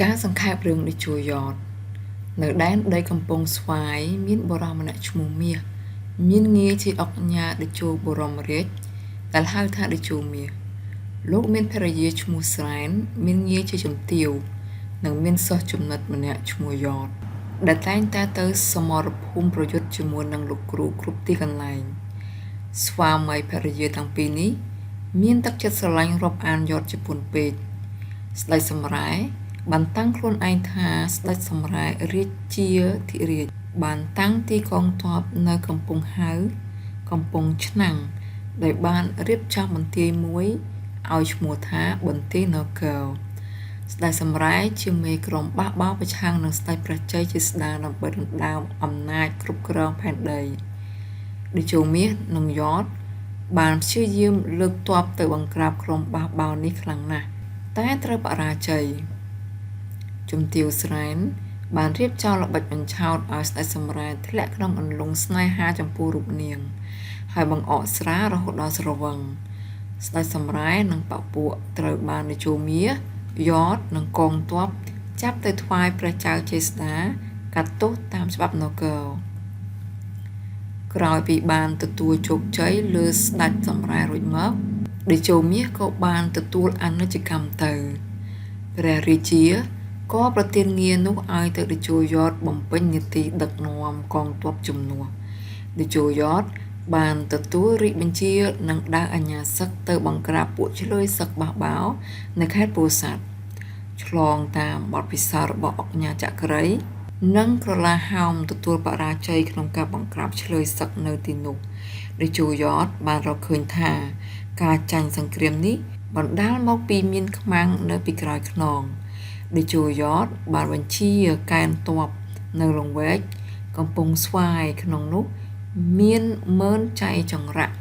ការសង្ខេបរឿងតេជោយ៉តនៅដែនដីកំពង់ស្វាយមានបុរសម្នាក់ឈ្មោះមាសមានងារជាឧកញ៉ាតេជោបរមរាជដែលហៅថាតេជោមាសលោកមានភរិយាឈ្មោះស្រែនមានងារជាជំទាវនិងមានសិស្សចំណិតម្នាក់ឈ្មោះយ៉តដែលតែងតែទៅសមរភូមិប្រយុទ្ធជាមួយនឹងលោកគ្រូគ្រប់ទីកន្លែងស្វាមីភរិយាទាំងពីរនេះមានទឹកចិត្តស្រឡាញ់រាប់អានយ៉តជាពន់ពេកស្ដេចសម្រែបានតាំងខ្លួនឯងថាស្ដេចសម្រែរាជាធិរាជបានតាំងទីកងទ័ពនៅកំពង់ហៅកំពង់ឆ្នាំងដោយបានរៀបចំបន្ទាយមួយឲ្យឈ្មោះថាបន្ទាយនគរស្ដេចសម្រែជាមេក្រុមបះបោរប្រឆាំងនឹងស្ដេចព្រះជ័យជាស្ដេចដើម្បីដណ្ដើមអំណាចគ្រប់គ្រងផែនដីតេជោមាសនិងយ៉តបានព្យាយាមលើកទ័ពទៅបង្ក្រាបក្រុមបះបោរនេះខ្លាំងណាស់តែត្រូវបរាជ័យជំទាវស្រែនបានរៀបចំល្បិចបញ្ឆោតឲ្យស្ដេចសម្រែធ្លាក់ក្នុងអន្លង់ស្នេហាចំពោះរូបនាងហើយបង្អកស្រារហូតដល់ស្រវឹងស្ដេចសម្រែនិងបពួកត្រូវបានតេជោមាសយ៉តនិងកងទ័ពចាប់ទៅថ្វាយព្រះចៅចេស្តាកាត់ទោសតាមច្បាប់នគរក្រោយពីបានទទួលជោគជ័យលើស្ដេចសម្រែរួចមកតេជោមាសក៏បានទទួលអនិច្ចកម្មទៅព្រះរាជាក៏ប្រទានងារនោះឲ្យទៅតេជោយ៉តបំពេញនាទីដឹកនាំកងទ័ពជំនួសតេជោយ៉តបានទទួលរាជបញ្ជានិងដើរអាជ្ញាសឹកទៅបង្ក្រាបពួកឆ្លើយសឹកបះបោរនៅខេត្តពោធិ៍សាត់ឆ្លងតាមបទពិសោធន៍របស់ឧកញ៉ាចក្រីនិងក្រឡាហោមទទួលបរាជ័យក្នុងការបង្ក្រាបឆ្លើយសឹកនៅទីនោះតេជោយ៉តបានរកឃើញថាការចាញ់សង្គ្រាមនេះបណ្ដាលមកពីមានខ្មាំងនៅពីក្រោយខ្នងតេជោយ៉តបានបញ្ជាកែនទ័ពនៅលង្វែកកំពង់ស្វាយក្នុងនោះមានម៉ឺនចៃចង្រៈ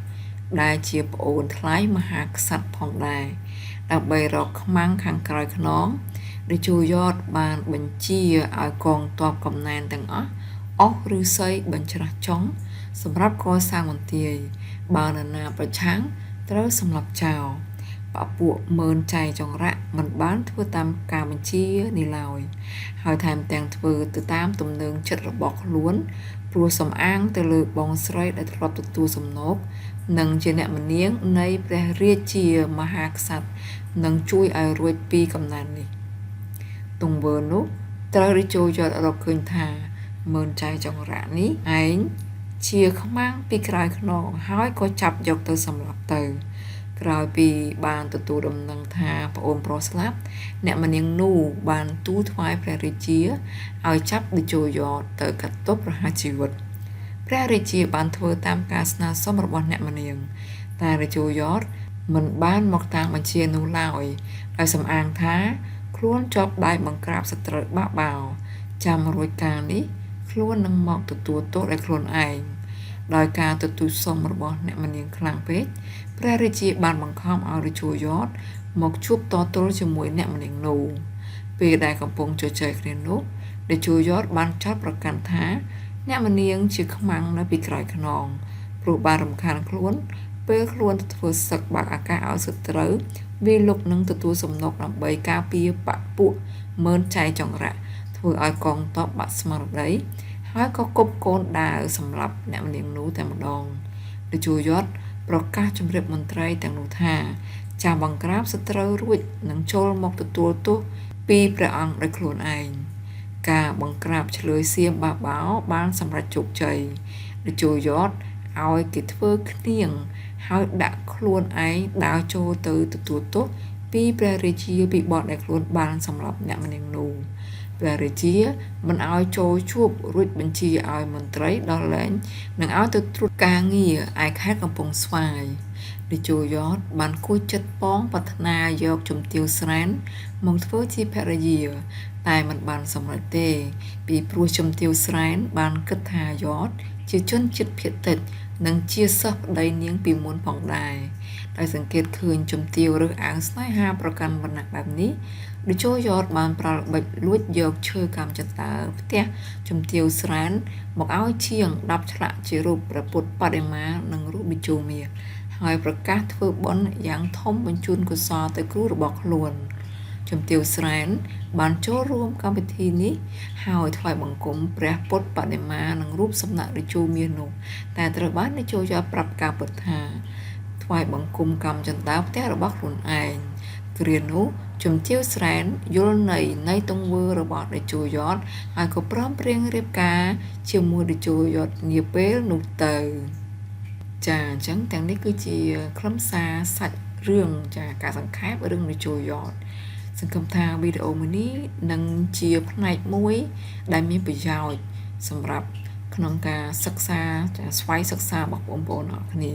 ដែលជាប្អូនថ្លៃមហាក្សត្រផងដែរដើម្បីរកខ្មាំងខាងក្រោយខ្នងតេជោយ៉តបានបញ្ជាឲ្យកងទ័ពកំណែនទាំងអស់អស់ឫស្សីបញ្ច្រាស់ចុងសម្រាប់កសាងមន្ទីរបើនរណាប្រឆាំងត្រូវសម្លាប់ចោលបពួកម៉ឺនចៃចង្រៈមិនបានធ្វើតាមការបញ្ជានេះឡើយហើយថែមទាំងធ្វើទៅតាមទំនើងចិត្តរបស់ខ្លួនព្រោះសំអាងទៅលើបងស្រីដែលធ្លាប់ទទួលសំណូកនិងជាអ្នកម្នាងនៃព្រះរាជាមហាក្សត្រនឹងជួយឲ្យរួចពីកំណែននេះទង្វើនោះត្រូវតេជោយ៉តរកឃើញថាម៉ឺនចៃចង្រៈនេះឯងជាខ្មាំងពីក្រោយខ្នងហើយក៏ចាប់យកទៅសម្លាប់ទៅក្រោយពីបានទទួលដំណឹងថាប្អូនប្រុសស្លាប់អ្នកម្នាងនោះបានទូលថ្វាយព្រះរាជាឲ្យចាប់តេជោយ៉តទៅកាត់ទោសប្រហារជីវិតព្រះរាជាបានធ្វើតាមការស្នើសុំរបស់អ្នកម្នាងតែតេជោយ៉តមិនបានមកតាមបញ្ជានោះឡើយដោយសំអាងថាខ្លួនជាប់ដៃបង្ក្រាបសត្រូវបះបោរចាំរួចការនេះខ្លួននឹងមកទទួលទោសដោយខ្លួនឯងដោយការទទួលសុំរបស់អ្នកម្នាងខ្លាំងពេកព្រះរាជាបានបង្ខំឲ្យតេជោយ៉តមកជួបតទល់ជាមួយអ្នកម្នាងនោះពេលដែលកំពុងជជែកគ្នានោះតេជោយ៉តបានចោទប្រកាន់ថាអ្នកម្នាងជាខ្មាំងនៅពីក្រោយខ្នងព្រោះបានរំខានខ្លួនពេលខ្លួនទៅធ្វើសឹកបាក់អាកាសឲ្យសត្រូវវាលោកនឹងទទួលសំណុកដើម្បីការពារបពួកម៉ឺនចៃចង្រៈធ្វើឲ្យកងទ័ពបាក់ស្មារតីហើយក៏គប់កូនដាវសម្រាប់អ្នកម្នាងនោះតែម្ដងតេជោយ៉តប្រកាសជម្រាបមន្ត្រីទាំងនោះថាចាំបង្ក្រាបសត្រូវរួចនឹងចូលមកទទួលទោសពីព្រះអង្គដោយខ្លួនឯងការបង្ក្រាបឆ្លើយសៀមបះបោរបានសម្រេចជោគជ័យតេជោយ៉តឲ្យគេធ្វើឃ្នៀងហើយដាក់ខ្លួនឯងដើរចូលទៅទទួលទោសពីព្រះរាជាពីបទដែលខ្លួនបានសម្លាប់អ្នកម្នាងនោះព្រះរាជាមិនឲ្យចូលជួបរួចបញ្ជាឲ្យមន្ត្រីដល់លែងនឹងឲ្យទៅត្រួតការងារឯខេត្តកំពង់ស្វាយតេជោយ៉តបានគួចចិត្តប៉ងប្រាថ្នាយកជំទាវស្រែនមកធ្វើជាភរិយាតែមិនបានសម្រេចទេពីព្រោះជំទាវស្រែនបានគិតថាយ៉តជាជនជាតិភាគតិចនិងជាសិស្សប្តីនាងពីមុនផងដែរដោយសង្កេតឃើញជំទាវរើសអើងស្នេហាប្រកាន់វណ្ណៈបែបនេះតេជោយ៉តបានប្រើល្បិចលួចយកឈើកម្មចតាផ្ទះជំទាវស្រែនមកឲ្យជាង10ឆ្លាក់ជារូបព្រះពុទ្ធបដិមានិងរូបតេជោមាសហើយប្រកាសធ្វើបុណ្យយ៉ាងធំបញ្ជូនកុសលទៅគ្រូរបស់ខ្លួន ជំទាវស្រែនបានចូលរួមកម្មវិធីនេះហើយថ្វាយបង្គំព្រះពុទ្ធបដិមានិងរូបសំណាករាជោមាសនោះតែត្រូវបានរាជោយតប្រាប់ការពិតថាថ្វាយបង្គំកម្មចន្ទើផ្ទះរបស់ខ្លួនឯងគ្រានោះជំទាវស្រែនយល់នៃទង្វើរបស់រាជោយតហើយក៏ព្រមព្រៀងរៀបការជាមួយរាជោយតនាពេលនោះទៅចាអញ្ចឹងទាំងនេះគឺជាខ្លឹមសារសាច់រឿងចាការសង្ខេបរឿងរាជោយតសង្ឃឹមថាវីដេអូមួយនេះនឹងជាផ្នែកមួយដែលមានប្រយោជន៍សម្រាប់ក្នុងការសិក្សាចាស្វ័យសិក្សារបស់បងប្អូនអរគ្នា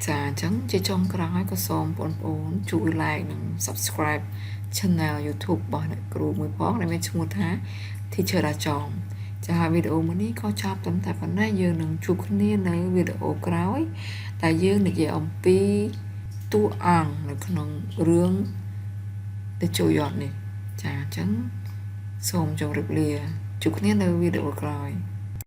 ចាអញ្ចឹងជាចុងក្រោយក៏សូមបងប្អូនជួយ like និង subscribe channel YouTube របស់អ្នកគ្រូមួយផងដែលមានឈ្មោះថា Teacher រាចងចាហើយវីដេអូមួយនេះក៏ចប់ត្រឹមតែប៉ុណ្ណេះយើងនឹងជួបគ្នានៅវីដេអូក្រោយតែយើងនិយាយអំពីតួអង្គនៅក្នុងរឿងរាជោយតនេះចាអញ្ចឹងសូមជម្រាបលាជួបគ្នានៅវីដេអូក្រោយ